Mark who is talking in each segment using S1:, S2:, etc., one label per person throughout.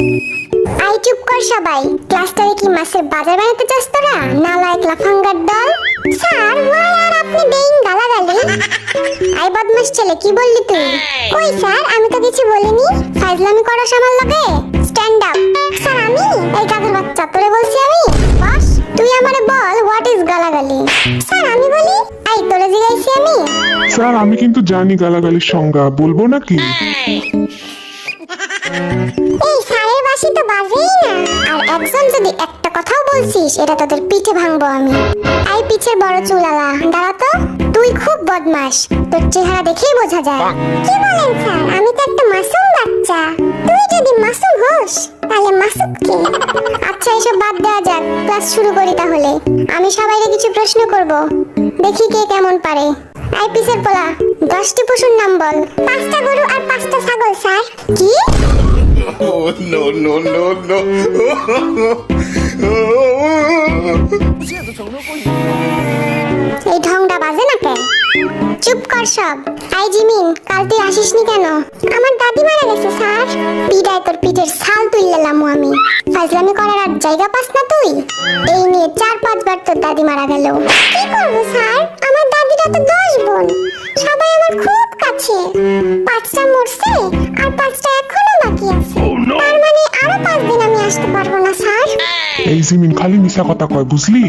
S1: I চুপ কর সবাই। ক্লাসটারে কি মাছের বাজার বানাতে চাস তোরা? নালায়েক লাফাঙ্গার দল। স্যার ওয়াই আর আপনি দেইন গালাগালি? আই বদমাশ ছেলে, কি বললি তুই? কই স্যার, আমি তো কিছু বলিনি। ফাজলামি করো আমার লগে? Stand up. স্যার আমি? এই গাধের বাচ্চা, তোরে বলছি আমি? বস, তুই আমারে বল হোয়াট ইজ গালাগালি? স্যার আমি বলি। আই তোরে জিগাইছি আমি?
S2: স্যার আমি কিন্তু জানি গালাগালির সংজ্ঞা, বলবো নাকি?
S1: এই স্যারের বাসি তো বাজেই না। আর একজন যদি একটা কথাও বলছিস, এটা তোদের পিঠে ভাঙবো আমি। আই পিছের বড় চুলালা, দাঁড়া তো। তুই খুব বদমাশ, তোর চেহারা দেখেই বোঝা যায়। কি বলেন স্যার, আমি তো একটা মাসুম বাচ্চা। তুই যদি মাসুম হোস তাহলে মাসুম কে? আচ্ছা এসব বাদ দেওয়া যাক, ক্লাস শুরু করি তাহলে। আমি সবাইকে কিছু প্রশ্ন করব, দেখি কে কেমন পারে। আই পিছের পোলা, 10টি পশুর নাম বল। 5টা গরু আর 5টা ছাগল স্যার। কি?
S3: Oh, no, no, no, no.
S1: এই ঢংটা বাজে না কেন? চুপ কর সব। আই জিমিন, কাল তুই আসিসনি কেন? আমার দাদি মারা গেছে স্যার। পিটায় তোর পিঠের ছাল তুললাম আমি। ফাজলামি করার আর জায়গা পাস না তুই? এই নিয়ে 4-5 বার তোর দাদি মারা গেল। কি করব স্যার, আমার দাদিরা তো 10 বোন, সবাই আমার খুব কাছে। 5টা মরছে আর 5টা এখনো বাকি আছে। তার মানে আরো 5 দিন আমি আসতে পারবো না স্যার।
S2: এই জিমিন খালি মিশা কথা কয়, বুঝলি?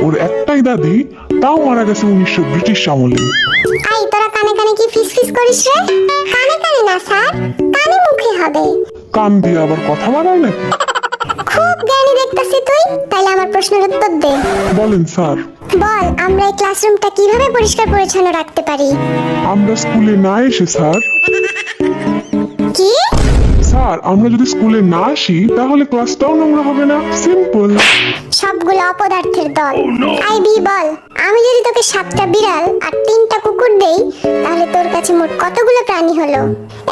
S2: ওর একটাই দাদি, তাও মারা গেছে 1900 ব্রিটিশ আমলে।
S1: আই তোরা কানে কানে কি ফিস করিস রে? কানে কানে না স্যার, কানে মুখে হবে।
S2: কান দিয়ে আবার কথা বাড়ায় নাকি?
S1: খুব জ্ঞানী দেখতাছি তুই। তাহলে আমার প্রশ্নের উত্তর দে।
S2: বলেন স্যার।
S1: বল, আমরা এই ক্লাসরুমটা কিভাবে পরিষ্কার পরিচ্ছন্ন রাখতে পারি?
S2: আমরা স্কুলে না এসে স্যার।
S1: কি?
S2: স্যার আমরা যদি স্কুলে না আসি তাহলে ক্লাসটাও নোংরা হবে না, সিম্পল।
S1: সবগুলো অপদার্থের দল। আই বি বল, আমি যদি তোকে 7টা বিড়াল আর 3টা কুকুর দেই, তাহলে তোর কাছে মোট কতগুলো প্রাণী হলো?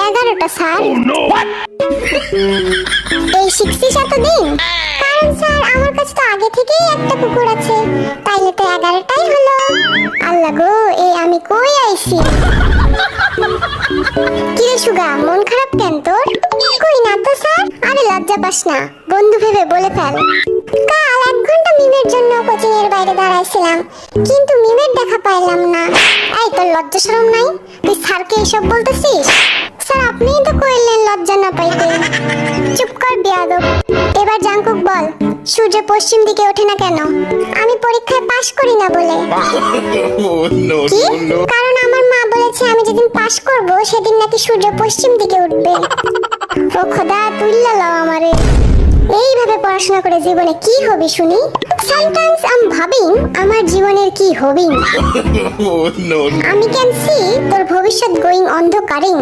S1: 11টা স্যার। এই শিখছিস এতদিন? কারণ স্যার আমার কাছে তো আগে থেকেই একটা কুকুর আছে, তাইলে তো 11টাই হলো। আল্লাহ গো, এই আমি কই আইছি? কিরে সুগা, মন খারাপ কেন তোর? কই না তো স্যার। আরে লজ্জা পাস না, বন্ধু ভেবে বলে ফেল। কাল 1 ঘন্টা মিমের জন্য কোচিং এর বাইরে দাঁড়াইছিলাম, কিন্তু মিমের দেখা পাইলাম না। এই তোর লজ্জা শরম নাই? তুই স্যারকে এসব বলতেছিস? স্যার আপনিই তো কইলেন লজ্জা না পাইতে। চুপ কর বেয়াদব। এবার জাঙ্কুক বল, সূর্য পশ্চিম দিকে ওঠে না কেন? আমি পরীক্ষায় পাশ করি না বলে।
S3: Oh, no,
S1: কি?
S3: no, no.
S1: কারণ আমার মা বলেছে আমি যেদিন পাশ করব সেদিন নাকি সূর্য পশ্চিম দিকে উঠবে। ও খোদা, তুইল্লা লও আমারে। এইভাবে পড়াশোনা করে জীবনে কি হবে শুনি? সামটাইমস আই এম ভাবিং আমার জীবনের কি হবে।
S3: Oh, no, no.
S1: আমি ক্যান সি তোর ভবিষ্যৎ গোয়িং অন্ধকারিং।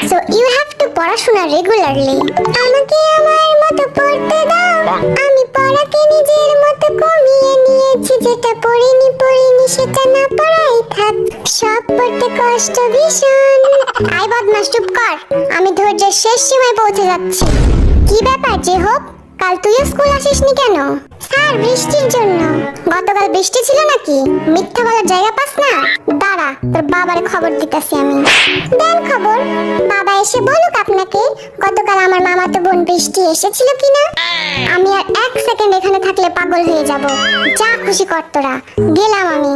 S1: সো ইউ হ্যাভ টু পড়াশোনা রেগুলারলি। আমাকে আমার মতো পড়তে দাও। আমি পড়াকে নিজের মতো কমিয়ে নিয়েছি, যেটা পড়িনি সেটা না পড়াই থাক। সব পড়তে কষ্ট ভীষণ। আই বদমাস চুপ কর, আমি ধৈর্যের শেষ সীমায় পৌঁছে যাচ্ছি। কি ব্যাপার যে হোক, কাল তুইও স্কুল আসিসনি কেন? স্যার বৃষ্টির জন্য। গতকাল বৃষ্টি ছিল নাকি? মিথ্যা বলার জায়গা পাস না? দাঁড়া, তোর বাবারে খবর দিতেছি আমি। দেন খবর। বাবা এসে বলুক আপনাকে গতকাল আমার মামাতো বোন বৃষ্টি এসেছিল কিনা। আমি আর 1 সেকেন্ড এখানে থাকলে পাগল হয়ে যাব। যা খুশি কর তোরা, গেলাম আমি।